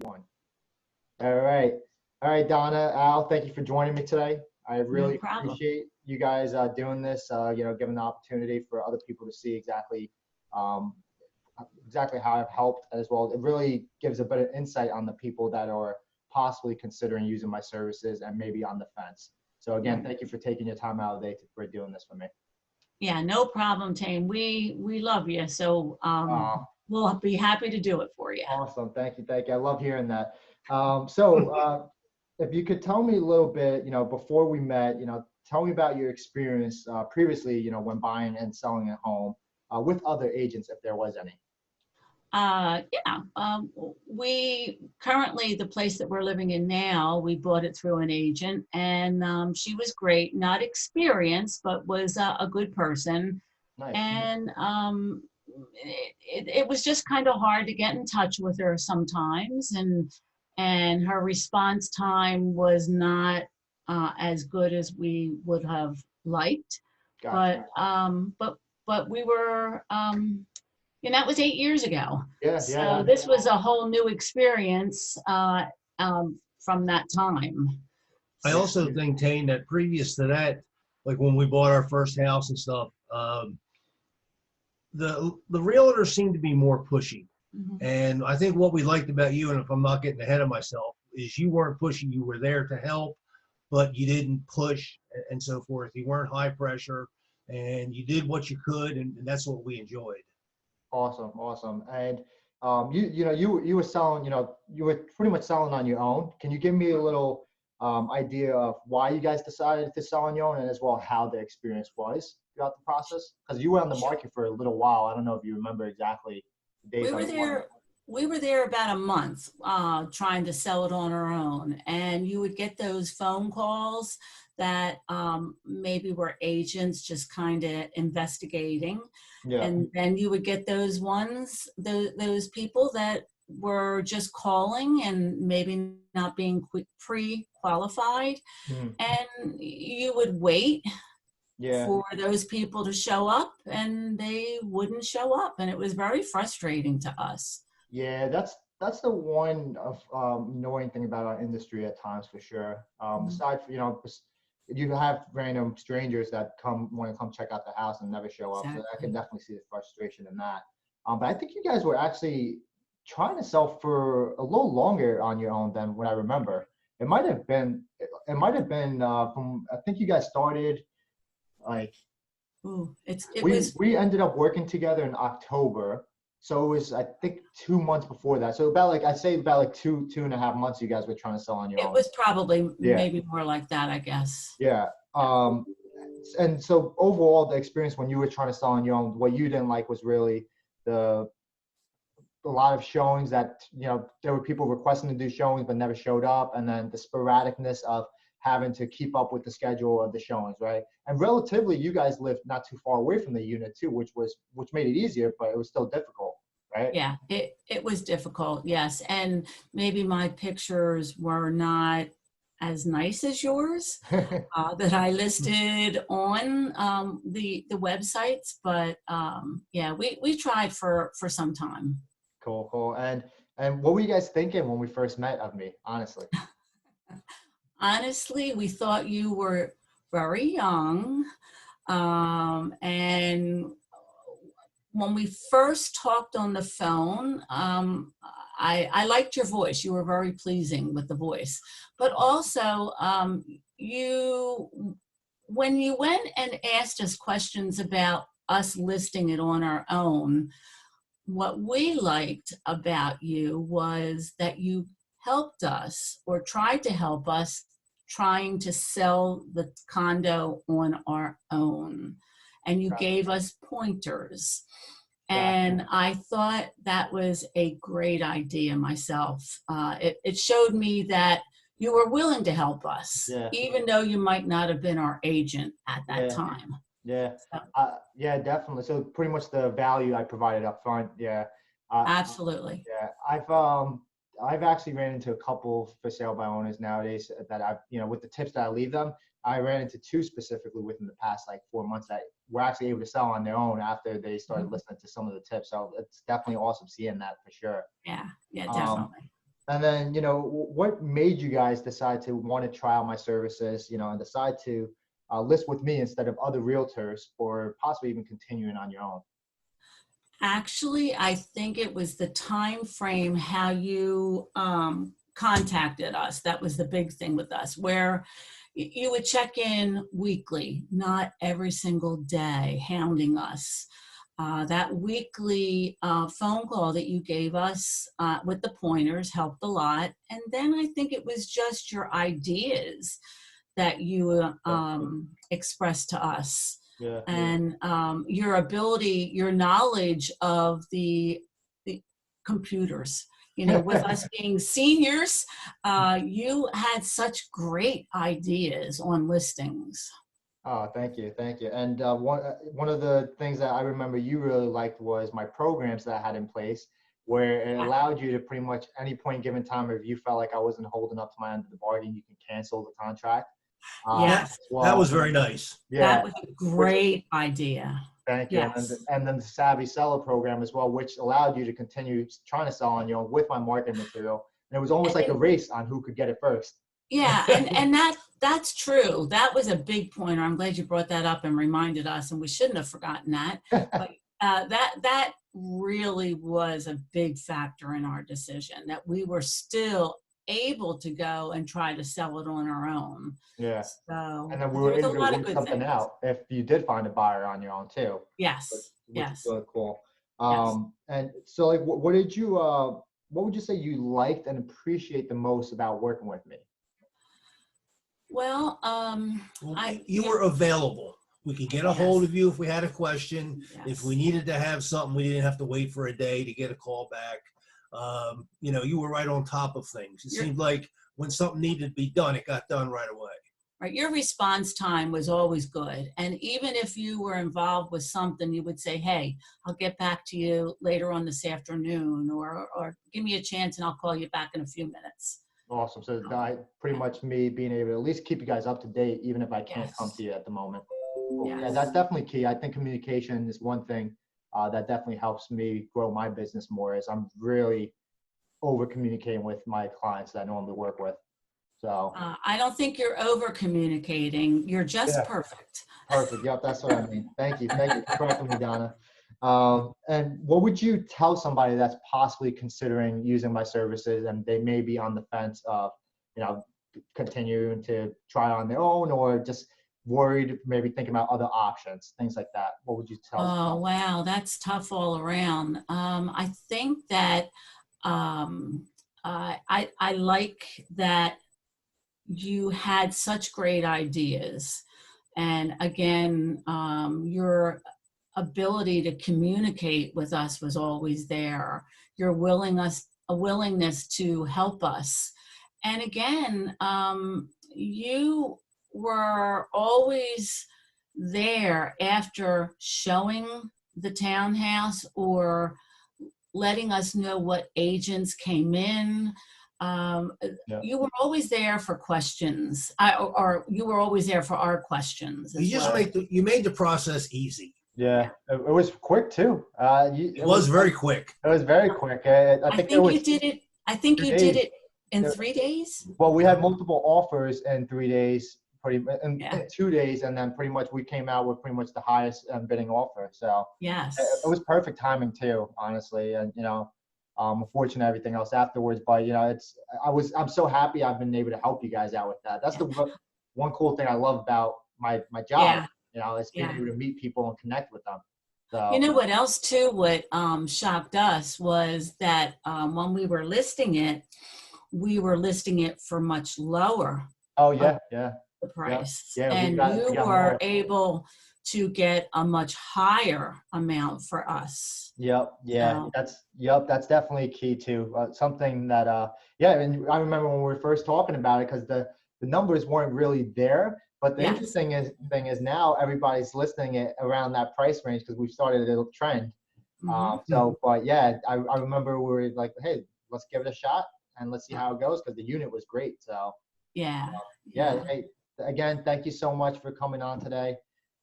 One. All right. All right, Donna, Al, thank you for joining me today. I No really problem. appreciate you guys doing this, giving the opportunity for other people to see um, exactly how I've helped as well. It really gives a bit of insight on the people that are possibly considering using my services and maybe on the fence. So again, thank you for taking your time out of the day for doing this for me. Yeah, no problem, Tein. We love you, so Uh, we'll be happy to do it for you. Awesome. Thank you. Thank you. I love hearing that. So if you could tell me a little bit, before we met, tell me about your experience previously, when buying and selling a home with other agents, if there was any. Yeah, we currently, the place that we're living in now, we bought it through an agent, and she was great, not experienced, but was a good person. Nice. And it was just kind of hard to get in touch with her sometimes, and her response time was not as good as we would have liked. Gotcha. But we were that was 8 years ago. Yeah. So this was a whole new experience from that time. I also think, Tein, that previous to that, like when we bought our first house and stuff, the realtors seemed to be more pushy. Mhm. And I think what we liked about you, and if I'm not getting ahead of myself, is you weren't pushing. You were there to help, but you didn't push and so forth. You weren't high pressure, and you did what you could, and that's what we enjoyed. Awesome. And you were selling, you were pretty much selling on your own. Can you give me a little idea of why you guys decided to sell on your own, and as well how the experience was throughout the process? Because you were on the market for a little while. I don't know if you remember exactly the days. We were there about a month trying to sell it on our own, and you would get those phone calls that maybe were agents just kind of investigating. Yeah. And then you would get those those people that were just calling and maybe not being pre-qualified. And you would wait for those people to show up, and they wouldn't show up. And it was very frustrating to us. Yeah, that's the one of annoying thing about our industry at times, for sure. Aside from, you have random strangers that want to come check out the house and never show up. Exactly. So I can definitely see the frustration in that. But I think you guys were actually trying to sell for a little longer on your own than what I remember. It might have been from, I think you guys started like, we ended up working together in October. So it was, I think, 2 months before that. So I'd say about like two and a half months you guys were trying to sell on your own. It was probably maybe more like that, I guess. Yeah. And so overall, the experience when you were trying to sell on your own, what you didn't like was really a lot of showings that, there were people requesting to do showings but never showed up. And then the sporadicness of having to keep up with the schedule of the showings, right? And relatively, you guys lived not too far away from the unit too, which made it easier, but it was still difficult, right? Yeah, it was difficult, yes. And maybe my pictures were not as nice as yours that I listed on the websites, but yeah, we tried for some time. Cool. And what were you guys thinking when we first met of me, honestly? Honestly, we thought you were very young. And when we first talked on the phone, I liked your voice. You were very pleasing with the voice. But also, when you went and asked us questions about us listing it on our own, what we liked about you was that you helped us, or tried to help us, trying to sell the condo on our own. And you gave us pointers. And I thought that was a great idea myself. It showed me that you were willing to help us, even though you might not have been our agent at that time. Yeah, yeah, definitely. So pretty much the value I provided up front. Yeah. Absolutely. Yeah, I've actually ran into a couple for sale by owners nowadays that I've, with the tips that I leave them, I ran into two specifically within the past like 4 months that were actually able to sell on their own after they started listening to some of the tips. So it's definitely awesome seeing that, for sure. Yeah, definitely. And then, what made you guys decide to want to try out my services, and decide to list with me instead of other realtors, or possibly even continuing on your own? Actually, I think it was the time frame, how you contacted us. That was the big thing with us, where you would check in weekly, not every single day, hounding us. That weekly phone call that you gave us with the pointers helped a lot. And then I think it was just your ideas that you expressed to us. Yeah. And your ability, your knowledge of the computers. With us being seniors, you had such great ideas on listings. Oh, thank you, thank you. And one of the things that I remember you really liked was my programs that I had in place, where it allowed you to pretty much any point given time, if you felt like I wasn't holding up to my end of the bargain, you can cancel the contract. Yes, That was very nice. Yeah, that was a great idea. thank you. Yes. And then the Savvy Seller program as well, which allowed you to continue trying to sell on your own with my marketing material. And it was almost like a race on who could get it first. Yeah, and that's true. That was a big pointer. I'm glad you brought that up and reminded us, and we shouldn't have forgotten that. But that really was a big factor in our decision, that we were still able to go and try to sell it on our own. Yeah. So And then we there were was a able to lot of work good something things. out if you did find a buyer on your own too. Yes. Which Yes. is really cool. Yes. And so like, what would you say you liked and appreciate the most about working with me? Well, You were available. We could get a hold of you if we had a question. Yes. If we needed to have something, we didn't have to wait for a day to get a call back. You were right on top of things. It seemed like when something needed to be done, it got done right away. Right, your response time was always good. And even if you were involved with something, you would say, hey, I'll get back to you later on this afternoon, or give me a chance and I'll call you back in a few minutes. Awesome. So pretty much me being able to at least keep you guys up to date, even if I can't come to you at the moment. Yes. Yeah, that's definitely key. I think communication is one thing that definitely helps me grow my business more, is I'm really over communicating with my clients that I normally work with. So I don't think you're over communicating. You're just perfect. Perfect. Yep, that's what I mean. Thank you. Thank you for correcting me, Donna. And what would you tell somebody that's possibly considering using my services and they may be on the fence of, continuing to try on their own, or just worried, maybe thinking about other options, things like that? What would you tell them? Oh, wow. That's tough all around. I think that I like that you had such great ideas. And again, your ability to communicate with us was always there. Your willingness to help us. And again, you were always there after showing the townhouse or letting us know what agents came in. You were always there for questions, or you were always there for our questions. You made the process easy. Yeah, it was quick too. It was very quick. It was very quick. I think you did it. I think you did it in 3 days. Well, we had multiple offers in 3 days, in 2 days, and then pretty much we came out with pretty much the highest bidding offer. So yes, it was perfect timing too, honestly. And unfortunately, everything else afterwards. But I'm so happy I've been able to help you guys out with that. That's the one cool thing I love about my job. It's being able to meet people and connect with them. So, you know what else too? What shocked us was that when we were listing it, we were listing it for much lower. Oh yeah, yeah. The price, and you were able to get a much higher amount for us. Yep. Yeah. That's definitely key too. Something that and I remember when we were first talking about it, because the numbers weren't really there. But the interesting thing is now everybody's listing it around that price range because we've started a little trend. But yeah, I remember we were like, hey, let's give it a shot and let's see how it goes, because the unit was great. So hey, again, thank you so much for coming on today.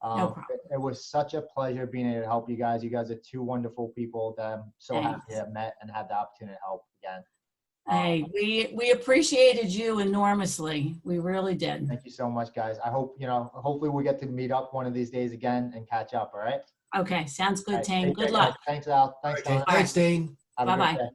No problem. It was such a pleasure being able to help you guys. You guys are two wonderful people that I'm so happy to have met and had the opportunity to help again. Hey, we appreciated you enormously. We really did. Thank you so much, guys. I hope, hopefully we get to meet up one of these days again and catch up. All right. Okay, sounds All good, right, Tein. take Good care, guys. luck. Thanks, Al. All Thanks, right, Donna. thanks, Tein. Have a Bye-bye. great day.